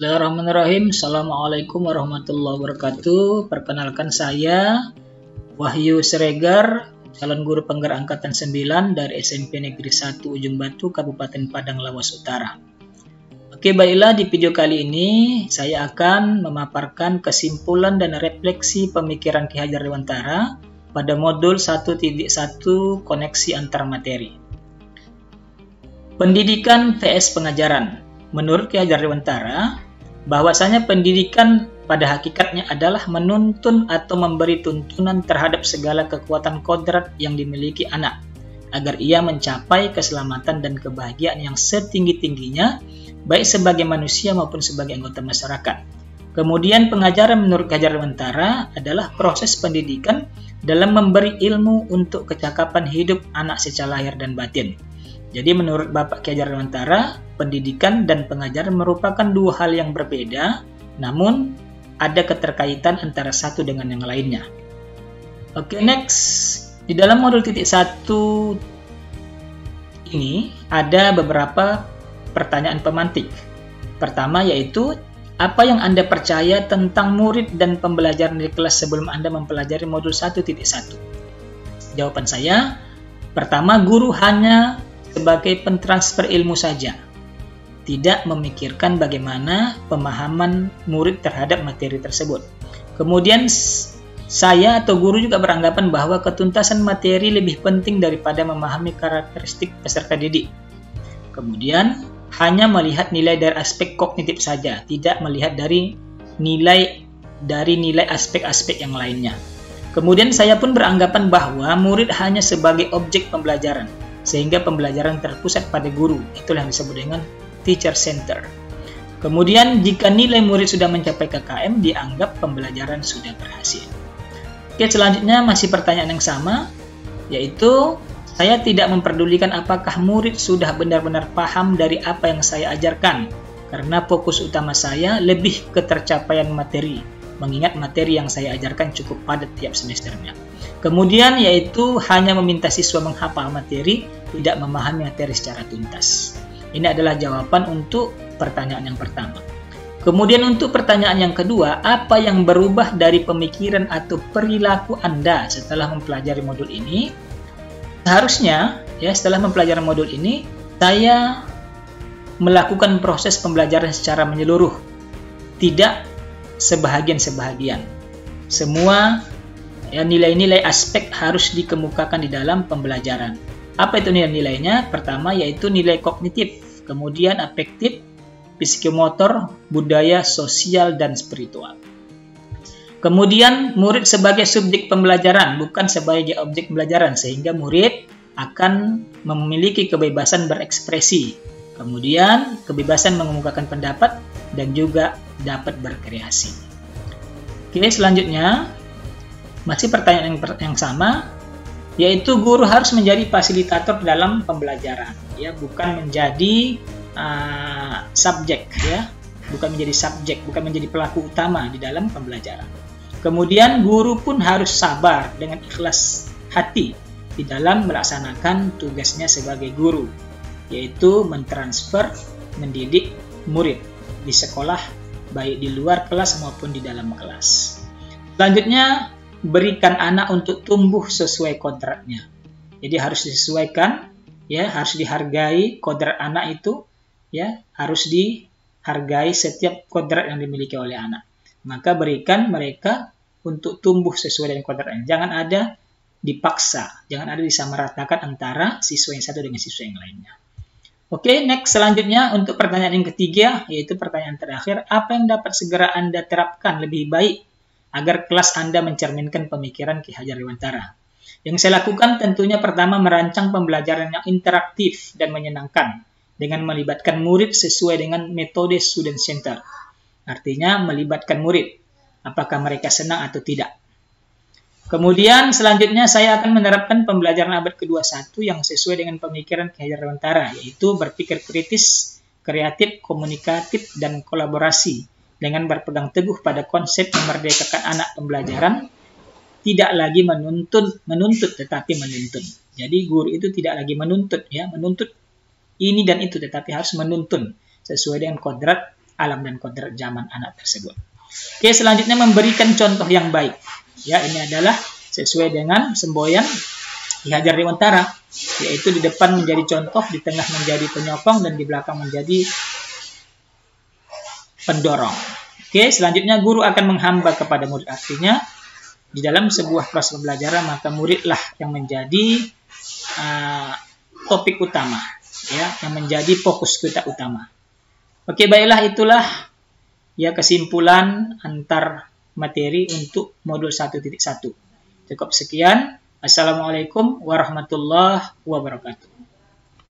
Bismillahirrahmanirrahim. Assalamualaikum warahmatullahi wabarakatuh. Perkenalkan saya Wahyu Siregar, calon guru penggerak angkatan 9 dari SMP Negeri 1 Ujung Batu, Kabupaten Padang Lawas Utara. Oke, baiklah, di video kali ini saya akan memaparkan kesimpulan dan refleksi pemikiran Ki Hajar Dewantara pada modul 1.1 koneksi antar materi. Pendidikan vs pengajaran. Menurut Ki Hajar Dewantara, bahwasanya pendidikan pada hakikatnya adalah menuntun atau memberi tuntunan terhadap segala kekuatan kodrat yang dimiliki anak, agar ia mencapai keselamatan dan kebahagiaan yang setinggi-tingginya, baik sebagai manusia maupun sebagai anggota masyarakat. Kemudian pengajaran menurut Ki Hajar Dewantara adalah proses pendidikan dalam memberi ilmu untuk kecakapan hidup anak secara lahir dan batin. Jadi menurut Bapak Ki Hajar Dewantara, pendidikan dan pengajaran merupakan dua hal yang berbeda, namun ada keterkaitan antara satu dengan yang lainnya. Oke, next. Di dalam modul titik 1 ini ada beberapa pertanyaan pemantik. Pertama yaitu, apa yang Anda percaya tentang murid dan pembelajaran di kelas sebelum Anda mempelajari modul 1.1? Jawaban saya, pertama, guru hanya sebagai pentransfer ilmu saja, tidak memikirkan bagaimana pemahaman murid terhadap materi tersebut. Kemudian saya atau guru juga beranggapan bahwa ketuntasan materi lebih penting daripada memahami karakteristik peserta didik. Kemudian hanya melihat nilai dari aspek kognitif saja, tidak melihat dari nilai aspek-aspek yang lainnya. Kemudian saya pun beranggapan bahwa murid hanya sebagai objek pembelajaran, sehingga pembelajaran terpusat pada guru. Itulah yang disebut dengan teacher center. Kemudian jika nilai murid sudah mencapai KKM, dianggap pembelajaran sudah berhasil. Oke, selanjutnya masih pertanyaan yang sama, yaitu saya tidak memperdulikan apakah murid sudah benar-benar paham dari apa yang saya ajarkan, karena fokus utama saya lebih ke tercapaian materi, mengingat materi yang saya ajarkan cukup padat tiap semesternya. Kemudian yaitu hanya meminta siswa menghafal materi, tidak memahami materi secara tuntas. Ini adalah jawaban untuk pertanyaan yang pertama. Kemudian untuk pertanyaan yang kedua, apa yang berubah dari pemikiran atau perilaku Anda setelah mempelajari modul ini? Seharusnya, setelah mempelajari modul ini, saya melakukan proses pembelajaran secara menyeluruh, tidak sebahagian-sebahagian. Semua nilai-nilai aspek harus dikemukakan di dalam pembelajaran. Apa itu nilai-nilainya? Pertama yaitu nilai kognitif, kemudian afektif, psikomotor, budaya, sosial, dan spiritual. Kemudian murid sebagai subjek pembelajaran, bukan sebagai objek pembelajaran, sehingga murid akan memiliki kebebasan berekspresi, kemudian kebebasan mengemukakan pendapat, dan juga dapat berkreasi. Oke, selanjutnya masih pertanyaan yang sama, yaitu guru harus menjadi fasilitator dalam pembelajaran, bukan menjadi subjek, bukan menjadi pelaku utama di dalam pembelajaran. Kemudian guru pun harus sabar dengan ikhlas hati di dalam melaksanakan tugasnya sebagai guru, yaitu mentransfer, mendidik murid di sekolah, baik di luar kelas maupun di dalam kelas. Selanjutnya, berikan anak untuk tumbuh sesuai kodratnya. Jadi harus disesuaikan, harus dihargai kodrat anak itu, harus dihargai setiap kodrat yang dimiliki oleh anak. Maka berikan mereka untuk tumbuh sesuai dengan kodratnya. Jangan ada dipaksa, jangan ada disamaratakan antara siswa yang satu dengan siswa yang lainnya. Oke, next, selanjutnya untuk pertanyaan yang ketiga, yaitu pertanyaan terakhir, apa yang dapat segera Anda terapkan lebih baik agar kelas Anda mencerminkan pemikiran Ki Hajar Dewantara? Yang saya lakukan tentunya pertama merancang pembelajaran yang interaktif dan menyenangkan dengan melibatkan murid sesuai dengan metode student center. Artinya melibatkan murid, apakah mereka senang atau tidak. Kemudian selanjutnya saya akan menerapkan pembelajaran abad ke-21 yang sesuai dengan pemikiran Ki Hajar Dewantara, yaitu berpikir kritis, kreatif, komunikatif, dan kolaborasi, dengan berpegang teguh pada konsep memerdekakan anak pembelajaran, tidak lagi menuntut tetapi menuntun. Jadi guru itu tidak lagi menuntut ini dan itu, tetapi harus menuntun sesuai dengan kodrat alam dan kodrat zaman anak tersebut. Oke, selanjutnya memberikan contoh yang baik. Ya, ini adalah sesuai dengan semboyan Ki Hajar Dewantara, yaitu di depan menjadi contoh, di tengah menjadi penyokong, dan di belakang menjadi pendorong. Oke, selanjutnya guru akan menghamba kepada murid. Artinya, di dalam sebuah proses pembelajaran, maka muridlah yang menjadi topik utama, ya, yang menjadi fokus kita utama. Oke, baiklah, itulah ya kesimpulan antar materi untuk modul 1.1. Cukup sekian. Assalamualaikum warahmatullahi wabarakatuh.